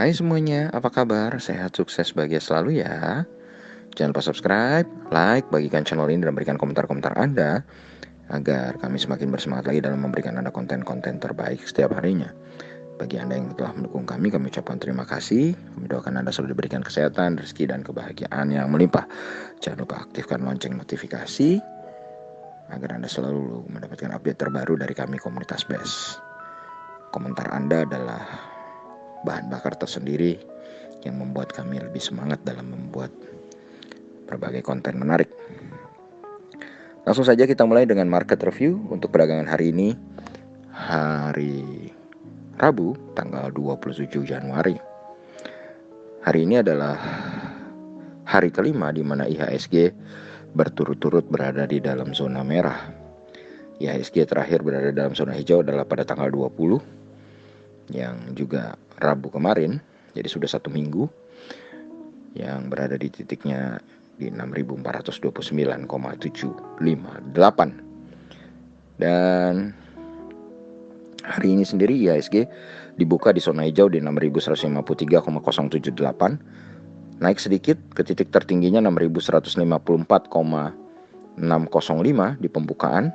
Hai semuanya, apa kabar? Sehat, sukses, bahagia selalu ya. Jangan lupa subscribe, like, bagikan channel ini dan berikan komentar-komentar Anda agar kami semakin bersemangat lagi dalam memberikan Anda konten-konten terbaik setiap harinya. Bagi Anda yang telah mendukung kami ucapkan terima kasih. Kami doakan Anda selalu diberikan kesehatan, rezeki, dan kebahagiaan yang melimpah. Jangan lupa aktifkan lonceng notifikasi agar Anda selalu mendapatkan update terbaru dari kami komunitas BES. Komentar Anda adalah bahan bakar tersendiri yang membuat kami lebih semangat dalam membuat berbagai konten menarik. Langsung saja kita mulai dengan market review untuk perdagangan hari ini, hari Rabu, tanggal 27 Januari. Hari ini adalah hari kelima di mana IHSG berturut-turut berada di dalam zona merah. IHSG terakhir berada dalam zona hijau adalah pada tanggal 20, yang juga Rabu kemarin, jadi sudah 1 minggu, yang berada di titiknya di 6.429,758. Dan hari ini sendiri IHSG dibuka di zona hijau di 6.153,078, naik sedikit ke titik tertingginya 6.154,605 di pembukaan,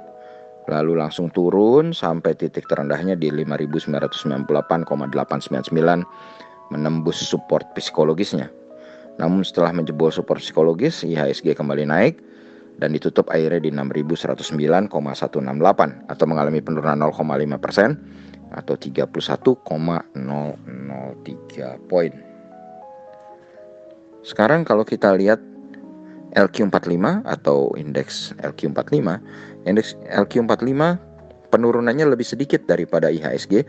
lalu langsung turun sampai titik terendahnya di 5.998,899, menembus support psikologisnya. Namun setelah menjebol support psikologis, IHSG kembali naik dan ditutup akhirnya di 6.109,168 atau mengalami penurunan 0,5% atau 31,003 poin. Sekarang kalau kita lihat LQ45 atau indeks LQ45, indeks LQ45 penurunannya lebih sedikit daripada IHSG,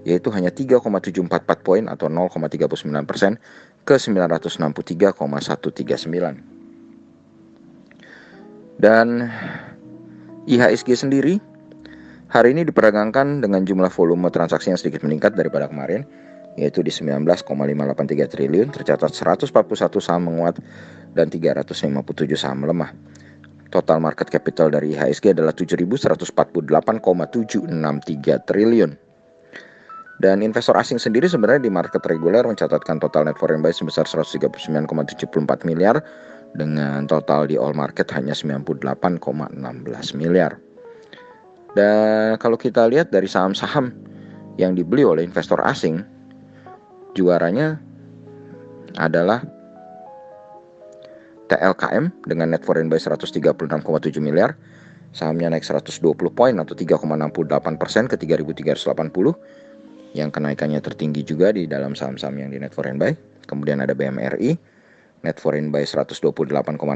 yaitu hanya 3,744 poin atau 0,39% ke 963,139. Dan IHSG sendiri hari ini diperdagangkan dengan jumlah volume transaksi yang sedikit meningkat daripada kemarin, yaitu di 19,583 triliun, tercatat 141 saham menguat dan 357 saham melemah. Total market capital dari IHSG adalah 7.148,763 triliun. Dan investor asing sendiri sebenarnya di market reguler mencatatkan total net foreign buy sebesar 139,74 miliar dengan total di all market hanya 98,16 miliar. Dan kalau kita lihat dari saham-saham yang dibeli oleh investor asing, juaranya adalah TLKM dengan net foreign buy 136,7 miliar. Sahamnya naik 120 poin atau 3,68% ke 3.380, yang kenaikannya tertinggi juga di dalam saham-saham yang di net foreign buy. Kemudian ada BMRI, net foreign buy 128,6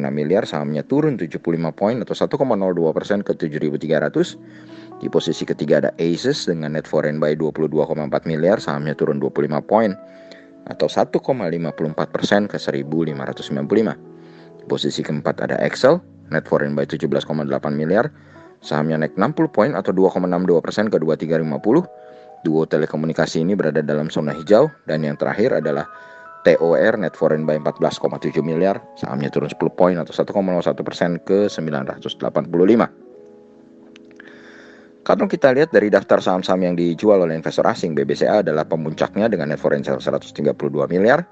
miliar, sahamnya turun 75 poin atau 1,02% ke 7.300. Di posisi ketiga ada ASUS dengan net foreign buy 22,4 miliar, sahamnya turun 25 poin atau 1,54% ke 1.595. Di posisi keempat ada Excel, net foreign buy 17,8 miliar, sahamnya naik 60 poin atau 2,62% ke 2350. Duo telekomunikasi ini berada dalam zona hijau. Dan yang terakhir adalah TOR, net foreign buy 14,7 miliar, sahamnya turun 10 poin atau 1,01% ke 985. Kalau kita lihat dari daftar saham-saham yang dijual oleh investor asing, BBCA adalah pemuncaknya dengan net foreign sale 132 miliar,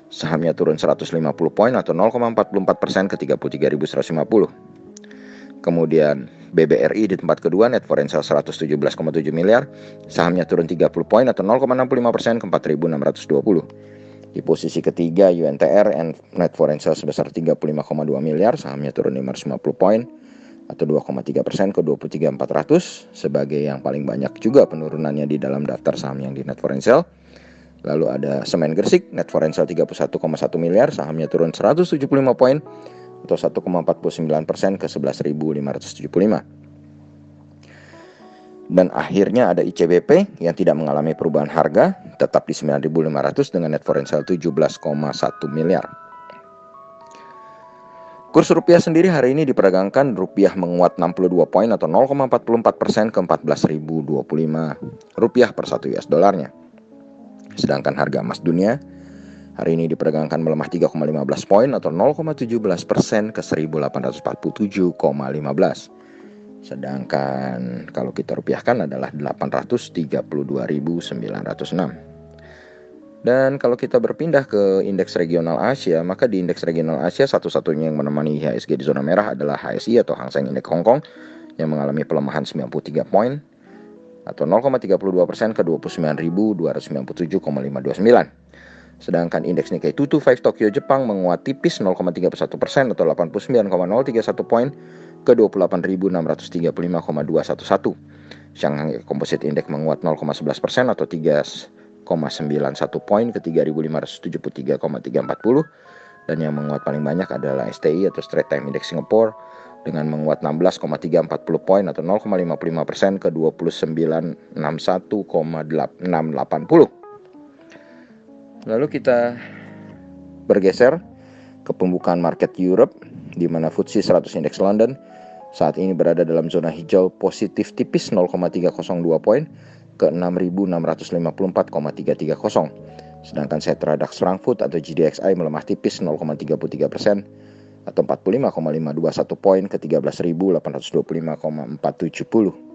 sahamnya turun 150 poin atau 0,44% ke 33.150. Kemudian BBRI di tempat kedua, net foreign sale 117,7 miliar, sahamnya turun 30 poin atau 0,65% ke 4.620. Di posisi ketiga UNTR, net foreign sale sebesar 35,2 miliar, sahamnya turun 550 poin atau 2,3% ke 23.400. Sebagai yang paling banyak juga penurunannya di dalam daftar saham yang di net foreign sale. Lalu ada Semen Gresik, net foreign sale 31,1 miliar, sahamnya turun 175 poin atau 1,49% ke 11.575. Dan akhirnya ada ICBP yang tidak mengalami perubahan harga, tetap di 9.500 dengan net foreign sale 17,1 miliar. Kurs rupiah sendiri hari ini diperdagangkan rupiah menguat 62 poin atau 0,44% ke 14.025 rupiah per 1 US dolarnya. Sedangkan harga emas dunia hari ini diperdagangkan melemah 3,15 poin atau 0,17% ke 1.847,15. Sedangkan kalau kita rupiahkan adalah 832.906. Dan kalau kita berpindah ke indeks regional Asia, maka di indeks regional Asia satu-satunya yang menemani IHSG di zona merah adalah HSI atau Hang Seng Indeks Hong Kong yang mengalami pelemahan 93 poin atau 0,32% ke 29.297,529. Sedangkan indeks Nikkei 225 Tokyo Jepang menguat tipis 0,31% atau 89,031 poin ke 28.635,211. Shanghai Composite Index menguat 0,11% atau 3,91 poin ke 3.573,340. Dan yang menguat paling banyak adalah STI atau Straits Time Index Singapore dengan menguat 16,340 poin atau 0,55% ke 2961,680. Lalu kita bergeser ke pembukaan market Europe, di mana FTSE 100 Index London saat ini berada dalam zona hijau positif tipis 0,302 poin ke 6.654,330. Sedangkan Xetra DAX Frankfurt atau GDXI melemah tipis 0,33% atau 45,521 poin ke 13.825,470.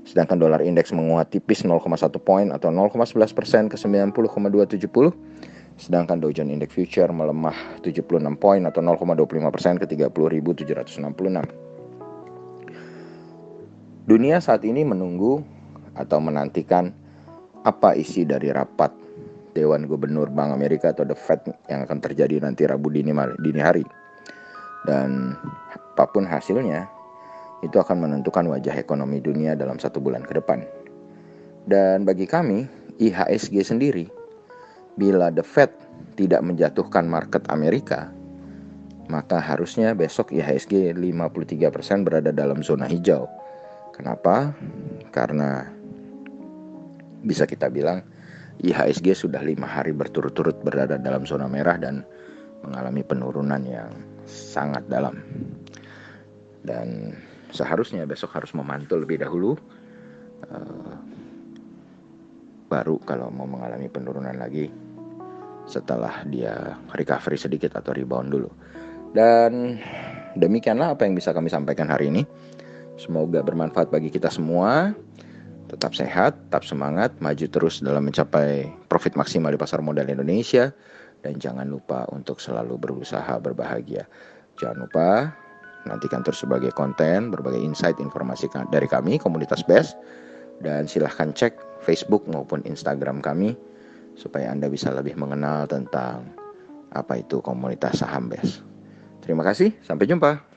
Sedangkan dolar indeks menguat tipis 0,1 poin atau 0,11% ke 90,270. Sedangkan Dow Jones Index Future melemah 76 poin atau 0,25% ke 30.766. Dunia saat ini menunggu atau menantikan apa isi dari rapat Dewan Gubernur Bank Amerika atau The Fed yang akan terjadi nanti Rabu dini hari. Dan apapun hasilnya, itu akan menentukan wajah ekonomi dunia dalam 1 bulan ke depan. Dan bagi kami, IHSG sendiri, bila The Fed tidak menjatuhkan market Amerika, maka harusnya besok IHSG 53% berada dalam zona hijau. Kenapa? Karena bisa kita bilang IHSG sudah 5 hari berturut-turut berada dalam zona merah dan mengalami penurunan yang sangat dalam. Dan seharusnya besok harus memantau lebih dahulu, baru kalau mau mengalami penurunan lagi setelah dia recovery sedikit atau rebound dulu. Dan demikianlah apa yang bisa kami sampaikan hari ini. Semoga bermanfaat bagi kita semua. Tetap sehat, tetap semangat, maju terus dalam mencapai profit maksimal di pasar modal Indonesia. Dan jangan lupa untuk selalu berusaha berbahagia. Jangan lupa nantikan terus sebagai konten, berbagai insight, informasi dari kami, komunitas BES. Dan silahkan cek Facebook maupun Instagram kami supaya Anda bisa lebih mengenal tentang apa itu komunitas saham BES. Terima kasih, sampai jumpa.